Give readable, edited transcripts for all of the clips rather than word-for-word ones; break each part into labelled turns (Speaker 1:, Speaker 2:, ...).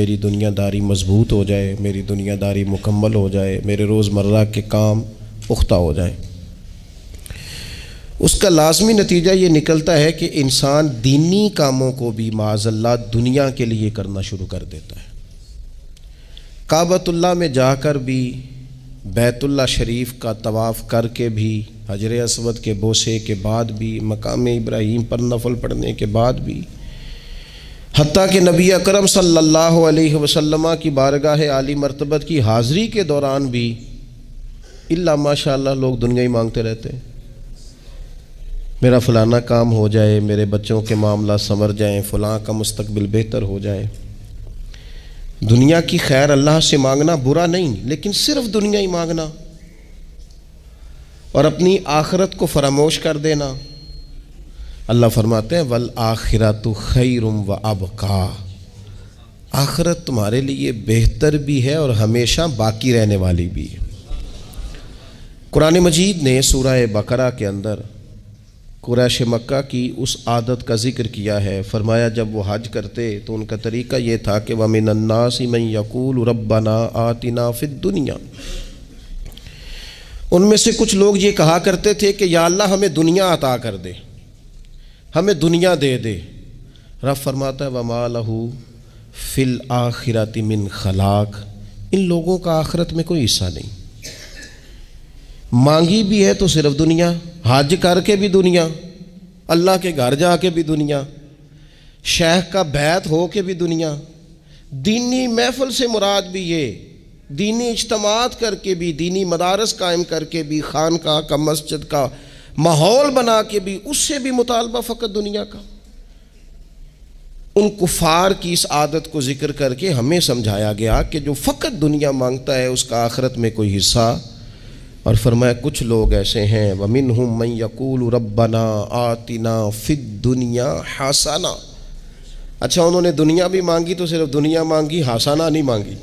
Speaker 1: میری دنیا داری مضبوط ہو جائے، میری دنیا داری مکمل ہو جائے، میرے روزمرہ کے کام پختہ ہو جائیں۔ اس کا لازمی نتیجہ یہ نکلتا ہے کہ انسان دینی کاموں کو بھی معاذ اللہ دنیا کے لیے کرنا شروع کر دیتا ہے۔ کعبۃ اللہ میں جا کر بھی، بیت اللہ شریف کا طواف کر کے بھی، حجر اسود کے بوسے کے بعد بھی، مقام ابراہیم پر نفل پڑھنے کے بعد بھی، حتیٰ کہ نبی اکرم صلی اللہ علیہ وسلم کی بارگاہ عالی مرتبت کی حاضری کے دوران بھی الا ماشاء اللہ لوگ دنیا ہی مانگتے رہتے ہیں۔ میرا فلانا کام ہو جائے، میرے بچوں کے معاملات سنور جائیں، فلاں کا مستقبل بہتر ہو جائے۔ دنیا کی خیر اللہ سے مانگنا برا نہیں، لیکن صرف دنیا ہی مانگنا اور اپنی آخرت کو فراموش کر دینا۔ اللہ فرماتے ہیں وَالْآخِرَةُ خَيْرٌ وَأَبْقَىٰ، آخرت تمہارے لیے بہتر بھی ہے اور ہمیشہ باقی رہنے والی بھی ہے۔ قرآن مجید نے سورہ بقرہ کے اندر قریش مکہ کی اس عادت کا ذکر کیا ہے۔ فرمایا جب وہ حج کرتے تو ان کا طریقہ یہ تھا کہ وَمِنَ النَّاسِ مَن يَقُولُ رَبَّنَا آتِنَا فِي الدُّنْيَا، ان میں سے کچھ لوگ یہ کہا کرتے تھے کہ یا اللہ ہمیں دنیا عطا کر دے، ہمیں دنیا دے دے۔ رب فرماتا ہے وَمَا لَهُ فِي الْآخِرَةِ مِنْ خَلَاقٍ، ان لوگوں کا آخرت میں کوئی حصہ نہیں۔ مانگی بھی ہے تو صرف دنیا، حج کر کے بھی دنیا، اللہ کے گھر جا کے بھی دنیا، شیخ کا بیعت ہو کے بھی دنیا، دینی محفل سے مراد بھی یہ، دینی اجتماعات کر کے بھی، دینی مدارس قائم کر کے بھی، خانقاہ کا مسجد کا ماحول بنا کے بھی، اس سے بھی مطالبہ فقط دنیا کا۔ ان کفار کی اس عادت کو ذکر کر کے ہمیں سمجھایا گیا کہ جو فقط دنیا مانگتا ہے اس کا آخرت میں کوئی حصہ، اور فرمایا کچھ لوگ ایسے ہیں وَمِنْهُمْ مَنْ يَقُولُ رَبَّنَا آتِنَا فِي الدُّنْيَا حَسَنَةً، اچھا انہوں نے دنیا بھی مانگی تو صرف دنیا مانگی، حسنہ نہیں مانگی۔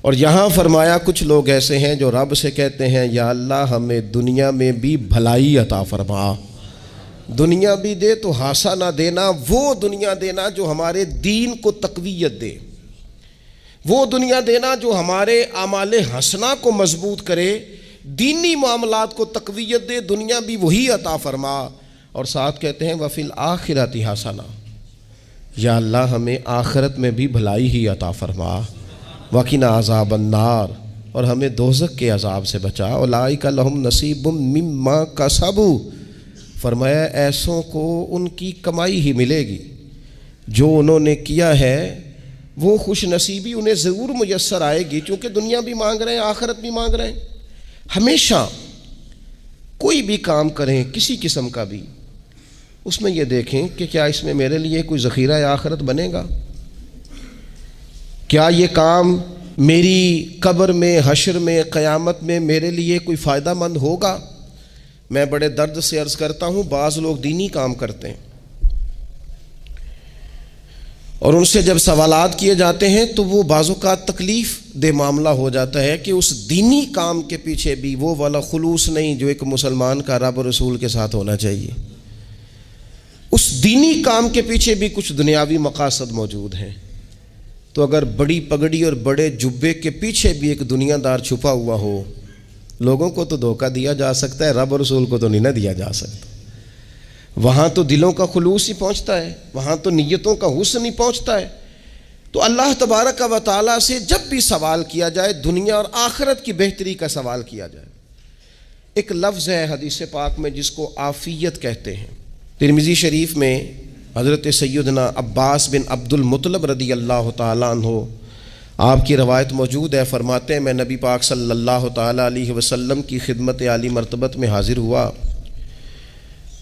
Speaker 1: اور یہاں فرمایا کچھ لوگ ایسے ہیں جو رب سے کہتے ہیں یا اللہ ہمیں دنیا میں بھی بھلائی عطا فرما، دنیا بھی دے تو حسنہ دینا، وہ دنیا دینا جو ہمارے دین کو تقویت دے، وہ دنیا دینا جو ہمارے اعمال حسنہ کو مضبوط کرے، دینی معاملات کو تقویت دے، دنیا بھی وہی عطا فرما۔ اور ساتھ کہتے ہیں وَفِي الْآخِرَةِ حَسَنَةً، یا اللہ ہمیں آخرت میں بھی بھلائی ہی عطا فرما، وَقِنَا عَذَابَ النَّارِ، اور ہمیں دوزخ کے عذاب سے بچا، اولئک لہم نصیب مما کسبوا، فرمایا ایسوں کو ان کی کمائی ہی ملے گی، جو انہوں نے کیا ہے وہ خوش نصیبی انہیں ضرور میسر آئے گی، چونکہ دنیا بھی مانگ رہے ہیں، آخرت بھی مانگ رہے ہیں۔ ہمیشہ کوئی بھی کام کریں کسی قسم کا بھی، اس میں یہ دیکھیں کہ کیا اس میں میرے لیے کوئی ذخیرہ آخرت بنے گا، کیا یہ کام میری قبر میں، حشر میں، قیامت میں میرے لیے کوئی فائدہ مند ہوگا۔ میں بڑے درد سے عرض کرتا ہوں بعض لوگ دینی کام کرتے ہیں اور ان سے جب سوالات کیے جاتے ہیں تو وہ بعض اوقات تکلیف دہ معاملہ ہو جاتا ہے کہ اس دینی کام کے پیچھے بھی وہ والا خلوص نہیں جو ایک مسلمان کا رب و رسول کے ساتھ ہونا چاہیے، اس دینی کام کے پیچھے بھی کچھ دنیاوی مقاصد موجود ہیں۔ تو اگر بڑی پگڑی اور بڑے جبے کے پیچھے بھی ایک دنیا دار چھپا ہوا ہو، لوگوں کو تو دھوکہ دیا جا سکتا ہے، رب و رسول کو تو نہیں نہ دیا جا سکتا۔ وہاں تو دلوں کا خلوص ہی پہنچتا ہے، وہاں تو نیتوں کا حسن ہی پہنچتا ہے۔ تو اللہ تبارک و تعالیٰ سے جب بھی سوال کیا جائے دنیا اور آخرت کی بہتری کا سوال کیا جائے۔ ایک لفظ ہے حدیث پاک میں جس کو عافیت کہتے ہیں، ترمذی شریف میں حضرت سیدنا عباس بن عبد المطلب رضی اللہ تعالیٰ عنہ آپ کی روایت موجود ہے، فرماتے ہیں میں نبی پاک صلی اللہ تعالیٰ علیہ وسلم کی خدمت عالی مرتبت میں حاضر ہوا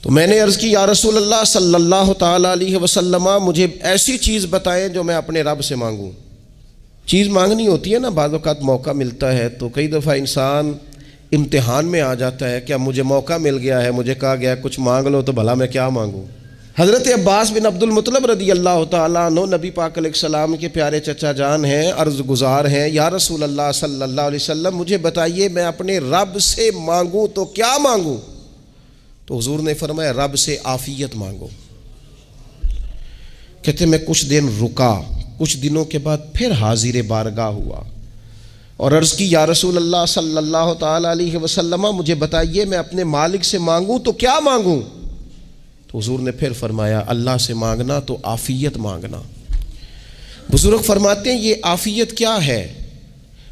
Speaker 1: تو میں نے عرض کی یا رسول اللہ صلی اللہ تعالیٰ علیہ وسلم مجھے ایسی چیز بتائیں جو میں اپنے رب سے مانگوں۔ چیز مانگنی ہوتی ہے نا، بعض اوقات موقع ملتا ہے تو کئی دفعہ انسان امتحان میں آ جاتا ہے کہ اب مجھے موقع مل گیا ہے، مجھے کہا گیا کچھ مانگ لو تو بھلا میں کیا مانگوں۔ حضرت عباس بن عبد المطلب رضی اللہ تعالیٰ عنہ نبی پاک علیہ السلام کے پیارے چچا جان ہیں، عرض گزار ہیں یا رسول اللہ صلی اللہ علیہ وسلم مجھے بتائیے میں اپنے رب سے مانگوں تو کیا مانگوں؟ تو حضور نے فرمایا رب سے عافیت مانگو۔ کہتے میں کچھ دن رکا، کچھ دنوں کے بعد پھر حاضر بارگاہ ہوا اور عرض کی یا رسول اللہ صلی اللہ تعالی علیہ وسلم مجھے بتائیے میں اپنے مالک سے مانگوں تو کیا مانگوں؟ تو حضور نے پھر فرمایا اللہ سے مانگنا تو عافیت مانگنا۔ بزرگ فرماتے ہیں یہ عافیت کیا ہے؟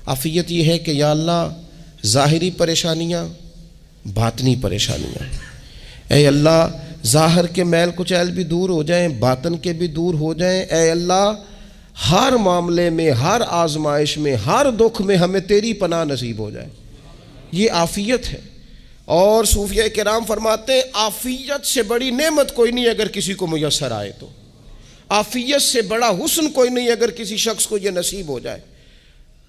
Speaker 1: عافیت یہ ہے کہ یا اللہ ظاہری پریشانیاں، باطنی پریشانیاں، اے اللہ ظاہر کے میل کچیل بھی دور ہو جائیں، باطن کے بھی دور ہو جائیں، اے اللہ ہر معاملے میں، ہر آزمائش میں، ہر دکھ میں ہمیں تیری پناہ نصیب ہو جائے، یہ عافیت ہے۔ اور صوفیہ کرام فرماتے ہیں عافیت سے بڑی نعمت کوئی نہیں اگر کسی کو میسر آئے تو، عافیت سے بڑا حسن کوئی نہیں اگر کسی شخص کو یہ نصیب ہو جائے۔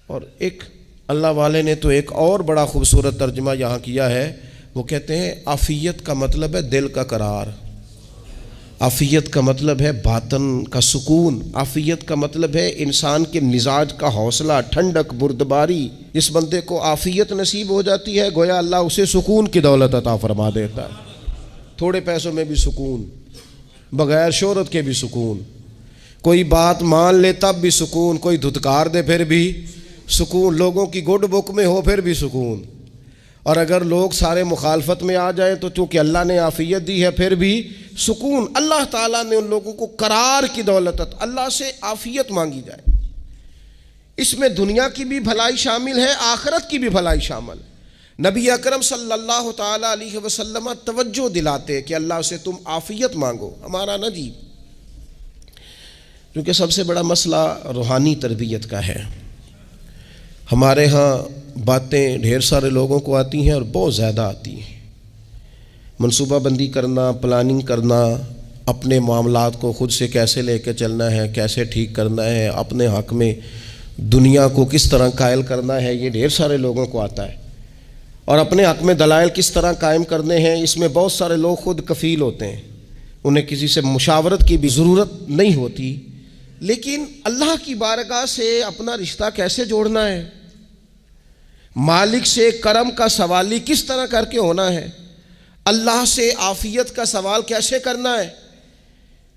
Speaker 1: اور ایک اللہ والے نے تو ایک اور بڑا خوبصورت ترجمہ یہاں کیا ہے، وہ کہتے ہیں عافیت کا مطلب ہے دل کا قرار، عافیت کا مطلب ہے باطن کا سکون، عافیت کا مطلب ہے انسان کے مزاج کا حوصلہ، ٹھنڈک، بردباری۔ جس بندے کو عافیت نصیب ہو جاتی ہے گویا اللہ اسے سکون کی دولت عطا فرما دیتا ہے، تھوڑے پیسوں میں بھی سکون، بغیر شہرت کے بھی سکون، کوئی بات مان لے تب بھی سکون، کوئی دھتکار دے پھر بھی سکون، لوگوں کی گڈ بک میں ہو پھر بھی سکون، اور اگر لوگ سارے مخالفت میں آ جائیں تو چونکہ اللہ نے عافیت دی ہے پھر بھی سکون۔ اللہ تعالیٰ نے ان لوگوں کو قرار کی دولت، اللہ سے عافیت مانگی جائے، اس میں دنیا کی بھی بھلائی شامل ہے، آخرت کی بھی بھلائی شامل۔ نبی اکرم صلی اللہ تعالیٰ علیہ وسلم توجہ دلاتے کہ اللہ سے تم عافیت مانگو، ہمارا نہ جی، کیونکہ سب سے بڑا مسئلہ روحانی تربیت کا ہے۔ ہمارے ہاں باتیں ڈھیر سارے لوگوں کو آتی ہیں اور بہت زیادہ آتی ہیں، منصوبہ بندی کرنا، پلاننگ کرنا، اپنے معاملات کو خود سے کیسے لے کے چلنا ہے، کیسے ٹھیک کرنا ہے، اپنے حق میں دنیا کو کس طرح قائل کرنا ہے، یہ ڈھیر سارے لوگوں کو آتا ہے، اور اپنے حق میں دلائل کس طرح قائم کرنے ہیں، اس میں بہت سارے لوگ خود کفیل ہوتے ہیں، انہیں کسی سے مشاورت کی بھی ضرورت نہیں ہوتی۔ لیکن اللہ کی بارگاہ سے اپنا رشتہ کیسے جوڑنا ہے، مالک سے کرم کا سوالی کس طرح کر کے ہونا ہے، اللہ سے عافیت کا سوال کیسے کرنا ہے،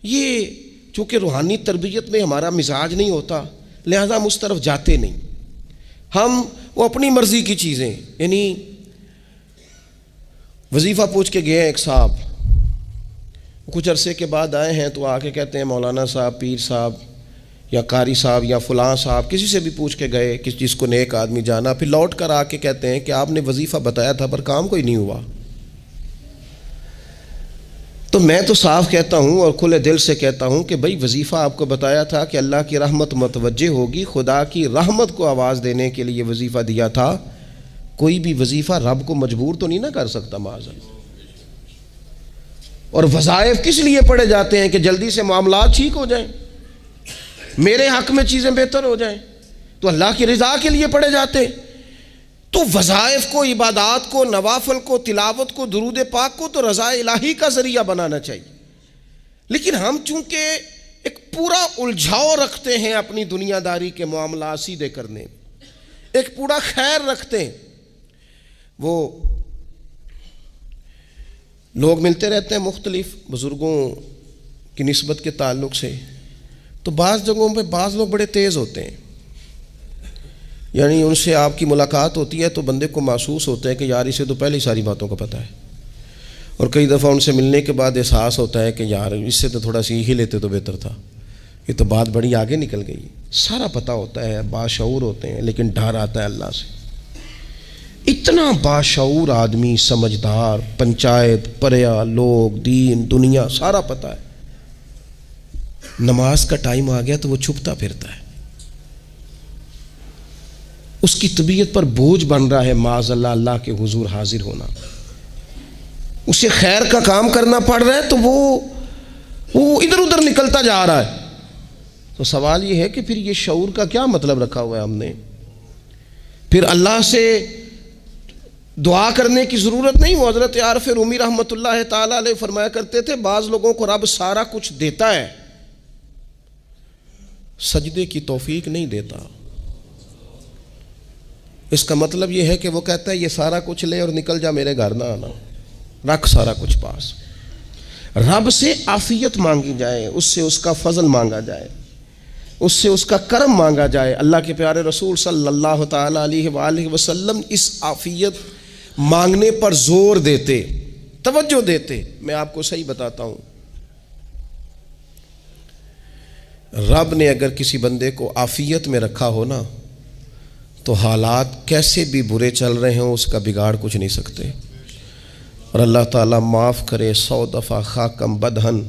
Speaker 1: یہ چونکہ روحانی تربیت میں ہمارا مزاج نہیں ہوتا لہذا ہم اس طرف جاتے نہیں، ہم وہ اپنی مرضی کی چیزیں، یعنی وظیفہ پوچھ کے گئے ایک صاحب، کچھ عرصے کے بعد آئے ہیں تو آ کے کہتے ہیں مولانا صاحب، پیر صاحب یا قاری صاحب یا فلاں صاحب، کسی سے بھی پوچھ کے گئے کس چیز کو نیک آدمی جانا، پھر لوٹ کر آ کے کہتے ہیں کہ آپ نے وظیفہ بتایا تھا پر کام کوئی نہیں ہوا۔ تو میں تو صاف کہتا ہوں اور کھلے دل سے کہتا ہوں کہ بھئی وظیفہ آپ کو بتایا تھا کہ اللہ کی رحمت متوجہ ہوگی، خدا کی رحمت کو آواز دینے کے لیے وظیفہ دیا تھا، کوئی بھی وظیفہ رب کو مجبور تو نہیں نہ کر سکتا معاذ اللہ۔ اور وظائف کس لیے پڑھے جاتے ہیں کہ جلدی سے معاملات ٹھیک ہو جائیں، میرے حق میں چیزیں بہتر ہو جائیں، تو اللہ کی رضا کے لیے پڑھے جاتے ہیں۔ تو وظائف کو، عبادات کو، نوافل کو، تلاوت کو، درود پاک کو تو رضا الہی کا ذریعہ بنانا چاہیے، لیکن ہم چونکہ ایک پورا الجھاؤ رکھتے ہیں اپنی دنیا داری کے معاملات سیدھے کرنے میں، ایک پورا خیر رکھتے ہیں۔ وہ لوگ ملتے رہتے ہیں مختلف بزرگوں کی نسبت کے تعلق سے، تو بعض جگہوں پہ بعض لوگ بڑے تیز ہوتے ہیں، یعنی ان سے آپ کی ملاقات ہوتی ہے تو بندے کو محسوس ہوتا ہے کہ یار اسے تو پہلے ہی ساری باتوں کا پتہ ہے، اور کئی دفعہ ان سے ملنے کے بعد احساس ہوتا ہے کہ یار اس سے تو تھوڑا سیکھ ہی لیتے تو بہتر تھا، یہ تو بات بڑی آگے نکل گئی۔ سارا پتہ ہوتا ہے، باشعور ہوتے ہیں، لیکن ڈر آتا ہے اللہ سے۔ اتنا باشعور آدمی، سمجھدار، پنچایت، پریا، لوگ، دین، دنیا سارا پتہ ہے، نماز کا ٹائم آ گیا تو وہ چھپتا پھرتا ہے، اس کی طبیعت پر بوجھ بن رہا ہے معاذ اللہ اللہ کے حضور حاضر ہونا، اسے خیر کا کام کرنا پڑ رہا ہے تو وہ ادھر ادھر نکلتا جا رہا ہے۔ تو سوال یہ ہے کہ پھر یہ شعور کا کیا مطلب رکھا ہوا ہے ہم نے؟ پھر اللہ سے دعا کرنے کی ضرورت نہیں۔ وہ حضرت عارف رومی رحمۃ اللہ تعالیٰ علیہ فرمایا کرتے تھے بعض لوگوں کو رب سارا کچھ دیتا ہے، سجدے کی توفیق نہیں دیتا۔ اس کا مطلب یہ ہے کہ وہ کہتا ہے یہ سارا کچھ لے اور نکل جا، میرے گھر نہ آنا، رکھ سارا کچھ پاس۔ رب سے عافیت مانگی جائے، اس سے اس کا فضل مانگا جائے، اس سے اس کا کرم مانگا جائے۔ اللہ کے پیارے رسول صلی اللہ تعالیٰ علیہ وآلہ وسلم اس عافیت مانگنے پر زور دیتے، توجہ دیتے۔ میں آپ کو صحیح بتاتا ہوں، رب نے اگر کسی بندے کو عافیت میں رکھا ہو نا، تو حالات کیسے بھی برے چل رہے ہوں اس کا بگاڑ کچھ نہیں سکتے۔ اور اللہ تعالیٰ معاف کرے، 100 دفعہ خاکم بدہن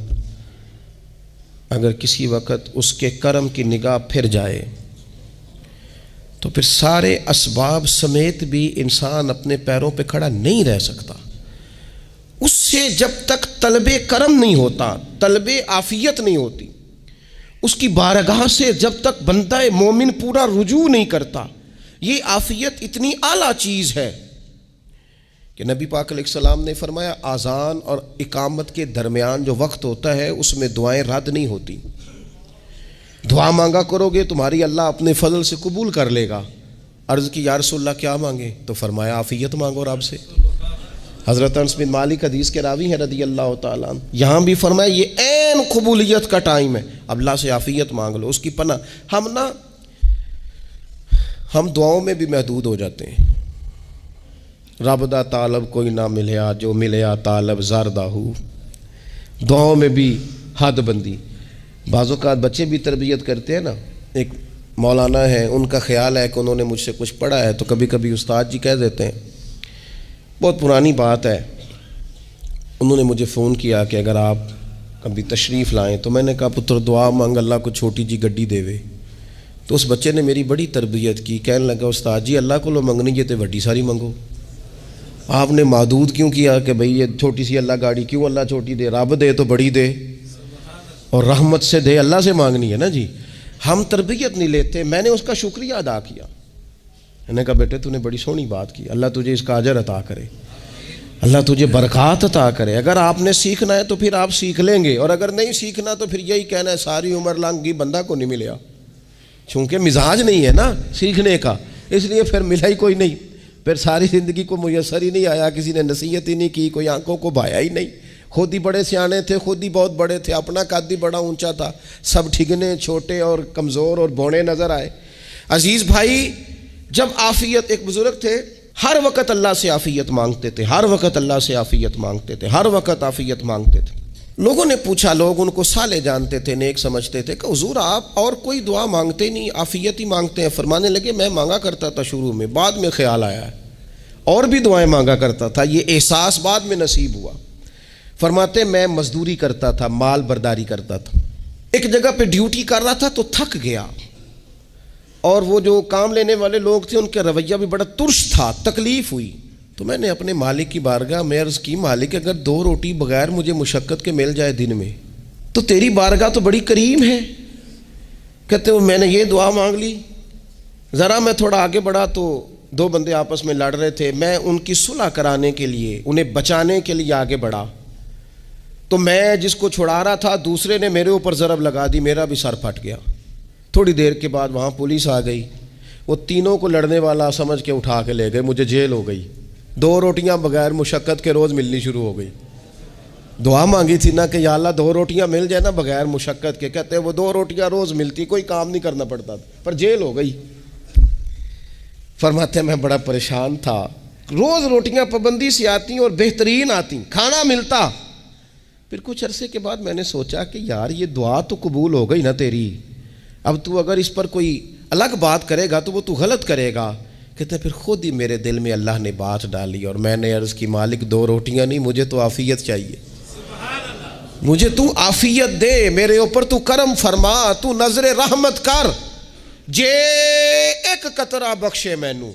Speaker 1: اگر کسی وقت اس کے کرم کی نگاہ پھر جائے تو پھر سارے اسباب سمیت بھی انسان اپنے پیروں پہ کھڑا نہیں رہ سکتا۔ اس سے جب تک طلب کرم نہیں ہوتا، طلب عافیت نہیں ہوتی، اس کی بارگاہ سے جب تک بندہ مومن پورا رجوع نہیں کرتا، یہ عافیت اتنی اعلیٰ چیز ہے کہ نبی پاک علیہ السلام نے فرمایا اذان اور اقامت کے درمیان جو وقت ہوتا ہے اس میں دعائیں رد نہیں ہوتی۔ دعا مانگا کرو گے تمہاری اللہ اپنے فضل سے قبول کر لے گا۔ عرض کی یا رسول اللہ کیا مانگے؟ تو فرمایا عافیت مانگو رب سے۔ حضرت انس بن مالک حدیث کے راوی ہیں رضی اللہ تعالیٰ عنہ، یہاں بھی فرمایا یہ عین قبولیت کا ٹائم ہے، اب اللہ سے عافیت مانگ لو، اس کی پناہ۔ ہم دعاؤں میں بھی محدود ہو جاتے ہیں۔ رب دا طالب کوئی نہ ملیا، جو ملیا طالب زردہ ہو، دعاؤں میں بھی حد بندی۔ بعض اوقات بچے بھی تربیت کرتے ہیں نا، ایک مولانا ہے، ان کا خیال ہے کہ انہوں نے مجھ سے کچھ پڑھا ہے، تو کبھی کبھی استاد جی کہہ دیتے ہیں، بہت پرانی بات ہے، انہوں نے مجھے فون کیا کہ اگر آپ کبھی تشریف لائیں، تو میں نے کہا پتر دعا مانگ اللہ کو چھوٹی جی گڈی دے وے۔ تو اس بچے نے میری بڑی تربیت کی، کہنے لگا استاد جی اللہ کو لو منگنی جے تے وڈی ساری منگو، آپ نے محدود کیوں کیا کہ بھئی یہ چھوٹی سی اللہ گاڑی کیوں اللہ چھوٹی دے، رب دے تو بڑی دے اور رحمت سے دے، اللہ سے مانگنی ہے نا جی۔ ہم تربیت نہیں لیتے۔ میں نے اس کا شکریہ ادا کیا، میں نے کہا بیٹے تو نے بڑی سونی بات کی، اللہ تجھے اس کا اجر عطا کرے، اللہ تجھے برکات عطا کرے۔ اگر آپ نے سیکھنا ہے تو پھر آپ سیکھ لیں گے، اور اگر نہیں سیکھنا تو پھر یہی کہنا ہے ساری عمر لنگ گئی بندہ کو نہیں ملیا، چونکہ مزاج نہیں ہے نا سیکھنے کا، اس لیے پھر ملا ہی کوئی نہیں، پھر ساری زندگی کو میسر ہی نہیں آیا، کسی نے نصیحت ہی نہیں کی، کوئی آنکھوں کو بھایا ہی نہیں، خود ہی بڑے سیانے تھے، خود ہی بہت بڑے تھے، اپنا قد ہی بڑا اونچا تھا، سب ٹھگنے چھوٹے اور کمزور اور بونے نظر آئے۔ عزیز بھائی، جب عافیت، ایک بزرگ تھے ہر وقت اللہ سے عافیت مانگتے تھے، ہر وقت اللہ سے عافیت مانگتے تھے، ہر وقت عافیت مانگتے تھے۔ لوگوں نے پوچھا، لوگ ان کو صالح جانتے تھے، نیک سمجھتے تھے، کہ حضور آپ اور کوئی دعا مانگتے نہیں، عافیت ہی مانگتے ہیں؟ فرمانے لگے میں مانگا کرتا تھا شروع میں، بعد میں خیال آیا ہے اور بھی دعائیں مانگا کرتا تھا، یہ احساس بعد میں نصیب ہوا۔ فرماتے میں مزدوری کرتا تھا، مال برداری کرتا تھا، ایک جگہ پہ ڈیوٹی کر رہا تھا تو تھک گیا، اور وہ جو کام لینے والے لوگ تھے ان کا رویہ بھی بڑا ترش تھا، تکلیف ہوئی، تو میں نے اپنے مالک کی بارگاہ میں عرض کی مالک اگر 2 روٹی بغیر مجھے مشقت کے مل جائے دن میں تو تیری بارگاہ تو بڑی کریم ہے۔ کہتے ہیں میں نے یہ دعا مانگ لی، ذرا میں تھوڑا آگے بڑھا تو 2 بندے آپس میں لڑ رہے تھے، میں ان کی صلح کرانے کے لیے، انہیں بچانے کے لیے آگے بڑھا، تو میں جس کو چھڑا رہا تھا دوسرے نے میرے اوپر ضرب لگا دی، میرا بھی سر پھٹ گیا۔ تھوڑی دیر کے بعد وہاں پولیس آ گئی، وہ تینوں کو لڑنے والا سمجھ کے اٹھا کے لے گئے، مجھے جیل ہو گئی، 2 روٹیاں بغیر مشقت کے روز ملنی شروع ہو گئی۔ دعا مانگی تھی نا کہ یا اللہ 2 روٹیاں مل جائے نا بغیر مشقت کے، کہتے ہیں وہ 2 روٹیاں روز ملتی، کوئی کام نہیں کرنا پڑتا تھا، پر جیل ہو گئی۔ فرماتے ہیں میں بڑا پریشان تھا، روز روٹیاں پابندی سے آتی اور بہترین آتی، کھانا ملتا۔ پھر کچھ عرصے کے بعد میں نے سوچا کہ یار یہ دعا تو قبول ہو گئی نا تیری، اب تو اگر اس پر کوئی الگ بات کرے گا تو وہ تو غلط کرے گا۔ کہتے ہیں پھر خود ہی میرے دل میں اللہ نے بات ڈالی اور میں نے عرض کی مالک 2 روٹیاں نہیں، مجھے تو عافیت چاہیے، مجھے تو عافیت دے، میرے اوپر تو کرم فرما، تو نظر رحمت کر، جے ایک قطرہ بخشے مینوں،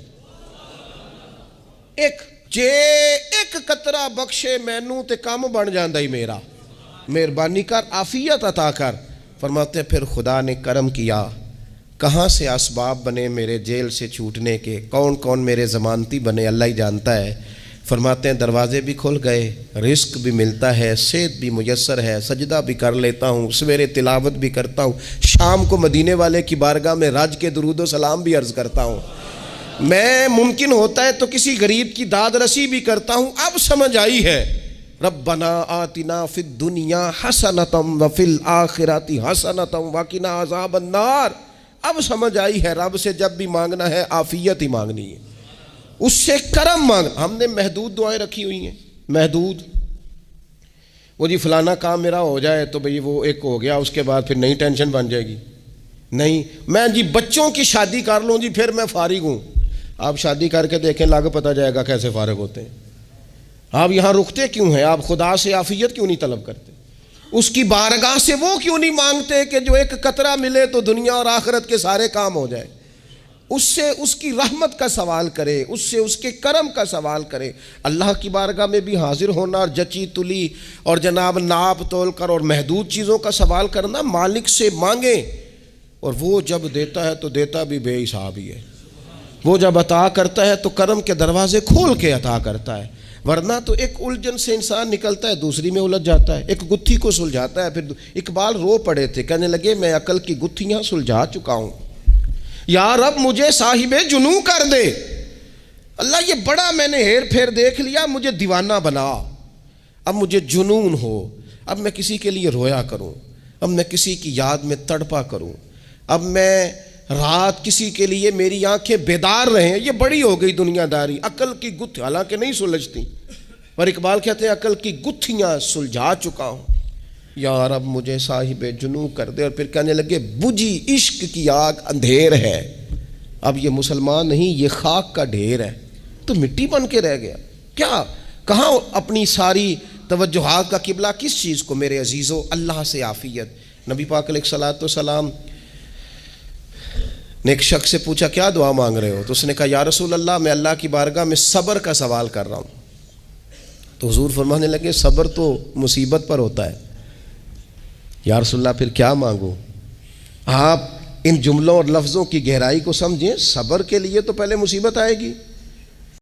Speaker 1: جے ایک قطرہ بخشے مینوں تے کام بن جاندا ہی میرا، مہربانی کر عافیت عطا کر۔ فرماتے پھر خدا نے کرم کیا، کہاں سے اسباب بنے میرے جیل سے چھوٹنے کے، کون کون میرے ضمانتی بنے اللہ ہی جانتا ہے۔ فرماتے ہیں دروازے بھی کھل گئے، رزق بھی ملتا ہے، صحت بھی میسر ہے، سجدہ بھی کر لیتا ہوں، سویرے تلاوت بھی کرتا ہوں، شام کو مدینے والے کی بارگاہ میں رج کے درود و سلام بھی عرض کرتا ہوں، میں ممکن ہوتا ہے تو کسی غریب کی داد رسی بھی کرتا ہوں۔ اب سمجھ آئی ہے ربنا آتنا فی الدنیا حسنۃ وفی الآخرۃ حسنۃ وقنا عذاب النار۔ اب سمجھ آئی ہے رب سے جب بھی مانگنا ہے عافیت ہی مانگنی ہے، اس سے کرم مانگ۔ ہم نے محدود دعائیں رکھی ہوئی ہیں، محدود، وہ جی فلانا کام میرا ہو جائے تو بھئی وہ ایک ہو گیا، اس کے بعد پھر نئی ٹینشن بن جائے گی۔ نہیں، میں جی بچوں کی شادی کر لوں جی پھر میں فارغ ہوں۔ آپ شادی کر کے دیکھیں، لاگ پتہ جائے گا کیسے فارغ ہوتے ہیں۔ آپ یہاں رکتے کیوں ہیں؟ آپ خدا سے عافیت کیوں نہیں طلب کرتے؟ اس کی بارگاہ سے وہ کیوں نہیں مانگتے کہ جو ایک قطرہ ملے تو دنیا اور آخرت کے سارے کام ہو جائے؟ اس سے اس کی رحمت کا سوال کرے، اس سے اس کے کرم کا سوال کرے۔ اللہ کی بارگاہ میں بھی حاضر ہونا اور جچی تلی اور جناب ناپ تول کر اور محدود چیزوں کا سوال کرنا، مالک سے مانگیں، اور وہ جب دیتا ہے تو دیتا بھی بے حساب ہی ہے۔ وہ جب عطا کرتا ہے تو کرم کے دروازے کھول کے عطا کرتا ہے، ورنہ تو ایک الجھن سے انسان نکلتا ہے دوسری میں الجھ جاتا ہے، ایک گتھی کو سلجھاتا ہے۔ پھر اقبال رو پڑے تھے، کہنے لگے میں عقل کی گتھیاں سلجھا چکا ہوں، یا رب مجھے صاحب جنوں کر دے۔ اللہ یہ بڑا میں نے ہیر پھیر دیکھ لیا، مجھے دیوانہ بنا، اب مجھے جنون ہو، اب میں کسی کے لیے رویا کروں، اب میں کسی کی یاد میں تڑپا کروں، اب میں رات کسی کے لیے میری آنکھیں بیدار رہیں۔ یہ بڑی ہو گئی دنیا داری، عقل کی گتھی حالانکہ نہیں سلجھتی، پر اقبال کہتے ہیں عقل کی گتھیاں سلجھا چکا ہوں، یا رب مجھے صاحب جنوں کر دے۔ اور پھر کہنے لگے بجھی عشق کی آگ اندھیر ہے، اب یہ مسلمان نہیں، یہ خاک کا ڈھیر ہے، تو مٹی بن کے رہ گیا۔ کیا کہاں اپنی ساری توجہات کا قبلہ کس چیز کو؟ میرے عزیزو، اللہ سے عافیت۔ نبی پاک علیہ الصلوۃ والسلام نے ایک شخص سے پوچھا کیا دعا مانگ رہے ہو؟ تو اس نے کہا یا رسول اللہ میں اللہ کی بارگاہ میں صبر کا سوال کر رہا ہوں۔ تو حضور فرمانے لگے صبر تو مصیبت پر ہوتا ہے۔ یا رسول اللہ پھر کیا مانگوں؟ آپ ان جملوں اور لفظوں کی گہرائی کو سمجھیں، صبر کے لیے تو پہلے مصیبت آئے گی،